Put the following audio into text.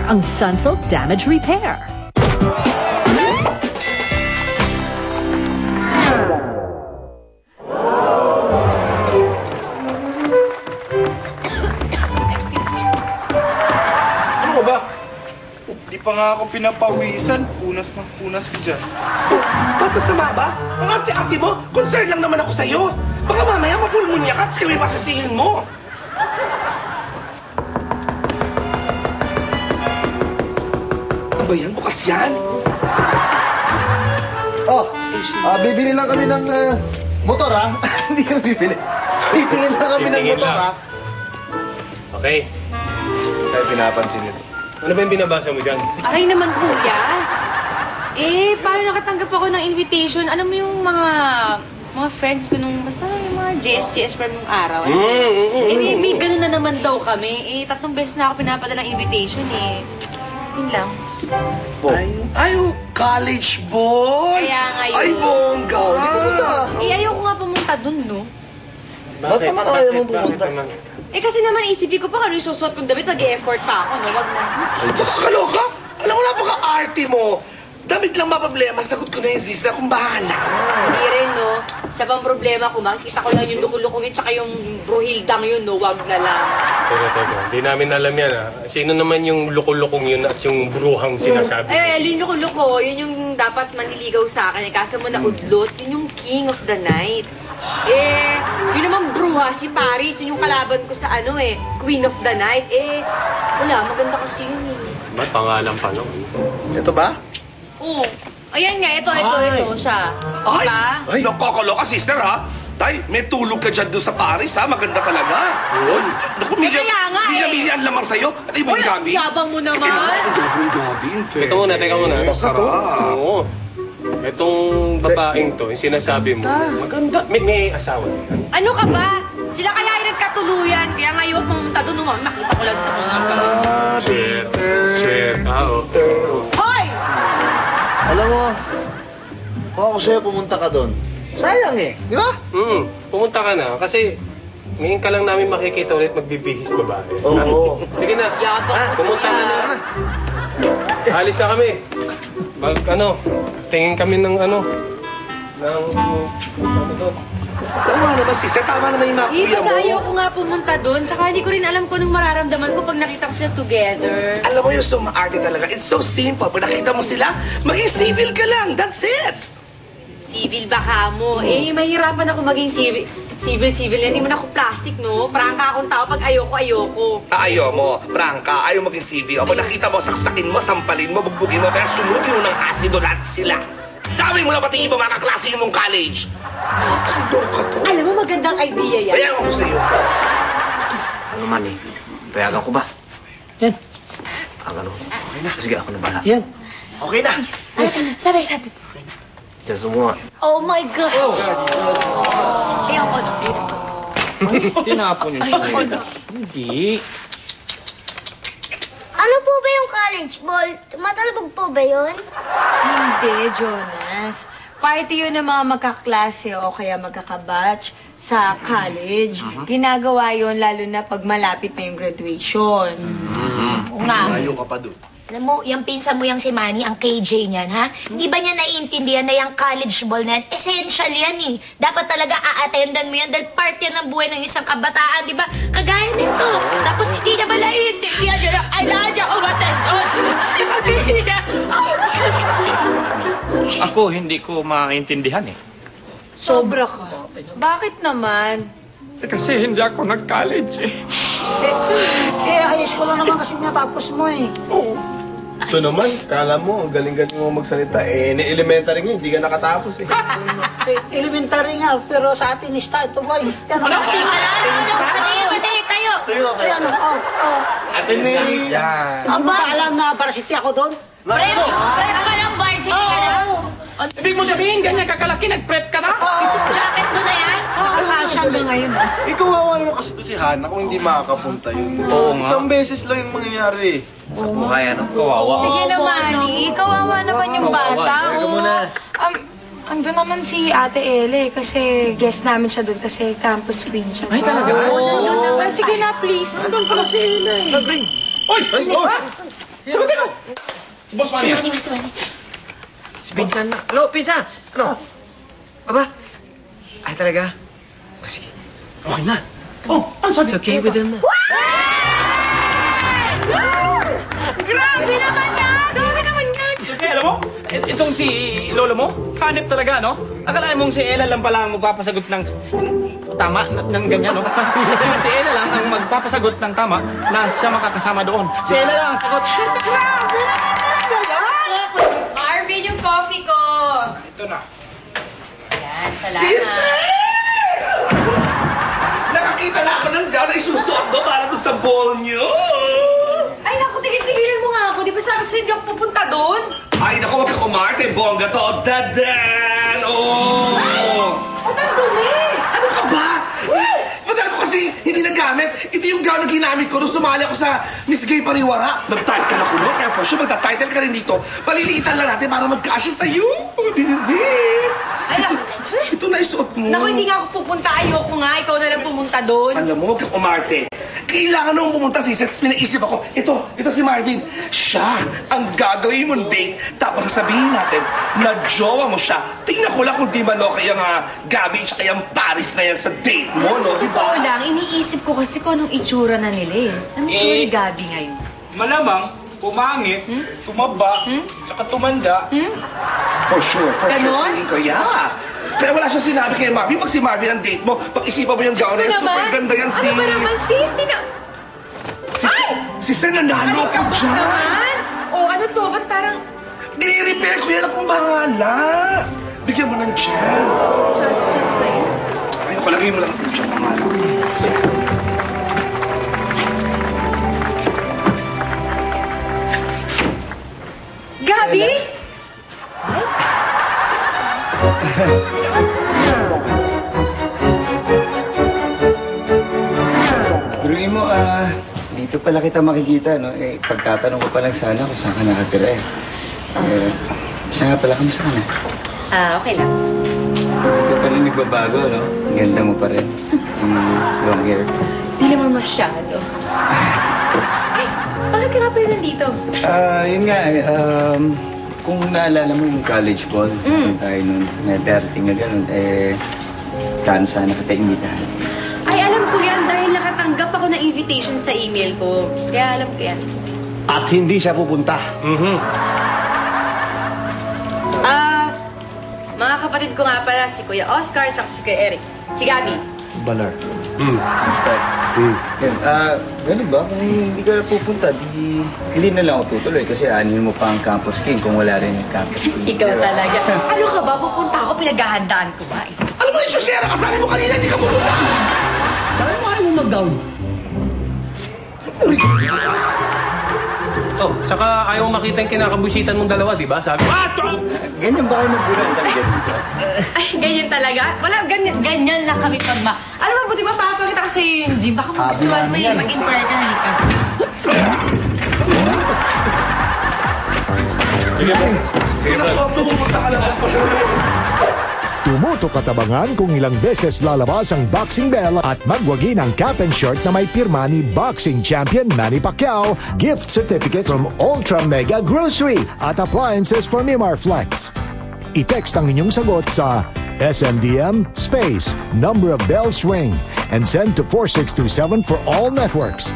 ang Sunsilk Damage Repair. Pa nga ako pinapawisan, punas ng punas ko dyan. Oh, ba't nasama ba? Ang ate-ate mo, concern lang naman ako sa'yo. Baka mamaya mapulmunya ka at siya may pasasihin mo. Ano ba yan? Bukas yan? Oh, bibili lang kami ng motor, ha? Hindi kami bibili. Bibili lang kami ng motor, ha? Okay. Tayo pinapansin nito. Ano ba yung binabasa mo dyan? Aray naman, kuya. Paano nakatanggap ako ng invitation? Alam mo yung mga friends ko nung, basta yung mga JS from nung araw. May ganun na naman daw kami. 3 beses na ako pinapadala ng invitation, Yun lang. Ay, college ball! Kaya ngayon. Ay, bongga! Hindi pumunta. Ayoko nga pumunta dun, no? Ba't naman ayaw mong pumunta? Kasi naman isipin ko pa kung ano yung susuot kong damit, mag-e-effort pa ako, no? Wag na. Ay, kaloka! Alam mo, napaka-arte mo! Damit lang ba problema? Sagot ko na yung sister kung bahala. Hindi rin, no? Sa pang problema ko, makikita ko lang yung lukulukong yun, tsaka yung bruhildang yun, no? Wag na lang. Teka. Hindi namin alam yan, ha? Sino naman yung lukulukong yun at yung bruhang sinasabi? Yung lukuluko, yun yung dapat manliligaw sa akin. Kaso mo na udlot, yun yung king of the night. Yun naman bruha, si Paris, yun yung kalaban ko sa Queen of the Night. Wala, maganda kasi yun, Ba't pangalan pa, no? Ito ba? Oo. Ayan nga, ito siya. Ay! Diba? Ay, nakakaloka, sister, ha? Tay, may tulog ka dyan doon sa Paris, ha? Maganda talaga. Yun. Naku, kaya nga, milya-milya ang lamang sa'yo. At yung gabi. Yabang mo naman. Ang gabi, in fairness. Teka muna. Masarap. Oo. Itong babaeng to, yung sinasabi mo, maganda. May asawa. Ano ka ba? Sila kaya yung nagkatuluyan. Kaya nga yung pumunta doon, makita ko lang sa mga Share. Hoy! Alam mo, kung ako sa'yo pumunta ka doon, sayang di ba? Pumunta ka na kasi ngayon ka lang namin makikita ulit magbibihis babae. Oo. Sige na. Yabang. Pumunta ka na. Alis na kami. Pag tingin kami ng ano doon. Tama naman, sister. Tama naman yung mga kuya Kasi mo. ayaw ko nga pumunta doon. Tsaka hindi ko rin alam kung anong mararamdaman ko pag nakita ko sila together. Alam mo yung sumaarte talaga. It's so simple. Pag nakita mo sila, maging civil ka lang. That's it. Civil baka mo. Mahirapan ako maging civil. Civil yan. Hindi mo na ako plastic, no? Prangka akong tao. Pag ayoko. Ayaw mo, prangka. Ayaw maging civil. O pag nakita mo, saksakin mo, sampalin mo, bugbugin mo, kaya sunugin mo ng asido lahat sila. Dami mo na pati iba mga kaklase mong college. Kakaloka to. Alam mo, magandang idea yan. Kaya ako sa'yo. Ano man payagan ko ba? Yan. Ano? Okay na. Sige, ako na bahala. Yan. Okay na. Sabi. Diyan sumuha. Oh my God. Ayoko. Tinapon yun. Hindi. Ano po ba yung college ball? Tumatalbog po ba yun? Hindi, Jonas. Party yun ng mga magkaklase o kaya magkakabatch sa college. Ginagawa yun lalo na pag malapit na yung graduation. Oo nga. Ayaw ka pa doon. Alam mo, yung pinsan mo yung si Manny, ang KJ niyan, ha? Hindi ba niya naiintindihan na yung college ball na yan? Essential yan, Dapat talaga a-attendan mo yan dahil part yan ng buhay ng isang kabataan, di ba? Kagaya nito. Tapos hindi na ba naiintindihan niya na kailangan niya umattend doon? Kasi mag-iiya. Ako, hindi ko maintindihan Sobra ka. Bakit naman? Kasi hindi ako nag-college Ayos ko lang naman kasi natapos mo Oo. Ito naman, kala mo, galing-galing mo magsalita. Ni-elementary nga, hindi ka nakatapos Elementary nga, pero sa atin ista, ito boy. Yan o. Pati kayo. Ayan o. Atin na yan. Hindi mo ba alam na varsity ako doon? Prep ka ng varsity ka na? Ibig mo sabihin, ganyan kakalaki, nag-prep ka na? Jacket mo na yan? Nakasya ba ngayon? Ikaw wawa naman kasi ito si Hannah kung hindi makakapunta yun. Oo nga. Isang beses lang yung mangyayari. Sa buhay, Kawawa. Sige naman, kawawa naman yung bata. Teka muna. Andun naman si Ate Ele kasi guest namin siya doon kasi campus queen siya. Ay, talaga? Sige na, please. Doon pala si Ele. Oy! Sagot Boss Manny. Si Manny. Si Pinsan na. Hello, Pinsan! Ano? Aba? Ay, talaga? O, sige. Okay na. Oh, ano sabi? It's okay with him na. Grabe naman yan! Grabe naman yan! Okay, alam mo? Itong si lolo mo, hanip talaga, no? Akalain mong si Ella lang pala ang magpapasagot ng tama, ng ganyan, no? Si Ella lang ang magpapasagot ng tama na siya makakasama doon. Si Ella lang ang sagot. Grabe naman yan! Marvin, yung coffee ko. Ito na. Yan, salamat. Sister! Nakakita na ako ng gown na isusuot mo para doon sa ball niyo. Ay, naku, tigil-tigilan mo nga ako. Di ba sabi ko sa'yo, hindi ako pupunta doon? Ay, naku, wag ka kumarte. Bongga to. Dadan! Oh! Ba't ang dumi? Ano ka ba? Madala ko kasi hindi nagamit. Ito yung gown na ginamit ko nung sumali ako sa Miss Gay Pariwara. Nag-title ako noon, kaya for sure magta-title ka rin dito. Paliliitan lang natin para magkasya sa'yo. This is it. Ay, naku. Ito na isuot mo. Naku, hindi nga ako pupunta. Ayoko nga. Ikaw na lang pumunta doon. Alam mo, wag kang umarte. Kailangan nung pumunta si Sets, pinaisip ako, ito si Marvin. Siya ang gagawin mong date. Tapos sasabihin natin na jowa mo siya. Tingnan ko lang kung di maloka yung Gabi at yung Paris na yan sa date mo, no? Sa totoo lang, iniisip ko kasi kung anong itsura na nila eh. Anong itsura ni Gabi ngayon? Malamang, pumangit, tumaba, tsaka tumanda. For sure, Ganon? feeling ko, yeah. Kaya wala siya sinabi kay Marvin. Pag si Marvin ang date mo, pag-isipan mo yung gown na yan, super ganda yan, sis. Ano ba naman, sis? Sister, nanalo ko dyan. naman? O ano to? Ba't parang... I-repair ko yan, akong bahala. Bigyan mo ng chance. Chance na yun? Ayoko, lagay mo lang ang dyan, pangalan. Gabi? Biruin mo, dito pala kita makikita, no? Eh, pagtatanong ko pa lang sana kung saan ka nakatira eh. Siya nga pala, kamusta ka na? Okay lang. Hindi ka pa rin nagbabago, no? Ang ganda mo pa rin. Long hair. Di naman masyado. Ay, bakit ka nga pala nandito? Yun nga eh, kung naalala mo yung college ball, tayo nun, na darating na ganun, kano sana kita imbitahan? Ay, alam ko yan dahil nakatanggap ako ng invitation sa email ko. Kaya alam ko yan. At hindi siya pupunta. Mga kapatid ko nga pala, si Kuya Oscar at si Kuya Eric. Si Gabi. Balar. Basta. Yan, ganun ba? Kung hindi ka na pupunta, hindi na lang ako tutuloy kasi anin mo pa ang campus king kung wala rin yung campus king. Ikaw talaga. Ano ka ba? Pupunta ako, pinaghahandaan ko ba? Alam mo, Isusera, kasabi mo kanina, hindi ka pupunta. Sabi mo ayaw mo mag-gown. Oh, saka ayaw makita yung kinakabusitan mong dalawa, di ba? Sabi, Ganyan ba kayo magbulan talaga dito? Ay, ganyan talaga? Wala, ganyan lang kami pagma. Alam mo, buti ba papakita ko sa'yo yung gym? Baka magustuhan mo yun. Mag-inquire ka, halika. Tumutok katabangan kung ilang beses lalabas ang boxing bell at magwagi ng cap and shirt na may pirma ni boxing champion Manny Pacquiao, gift certificate from Ultra Mega Grocery at appliances from Mimar Flex. I-text ang inyong sagot sa SMDM space number of bells ring and send to 4627 for all networks.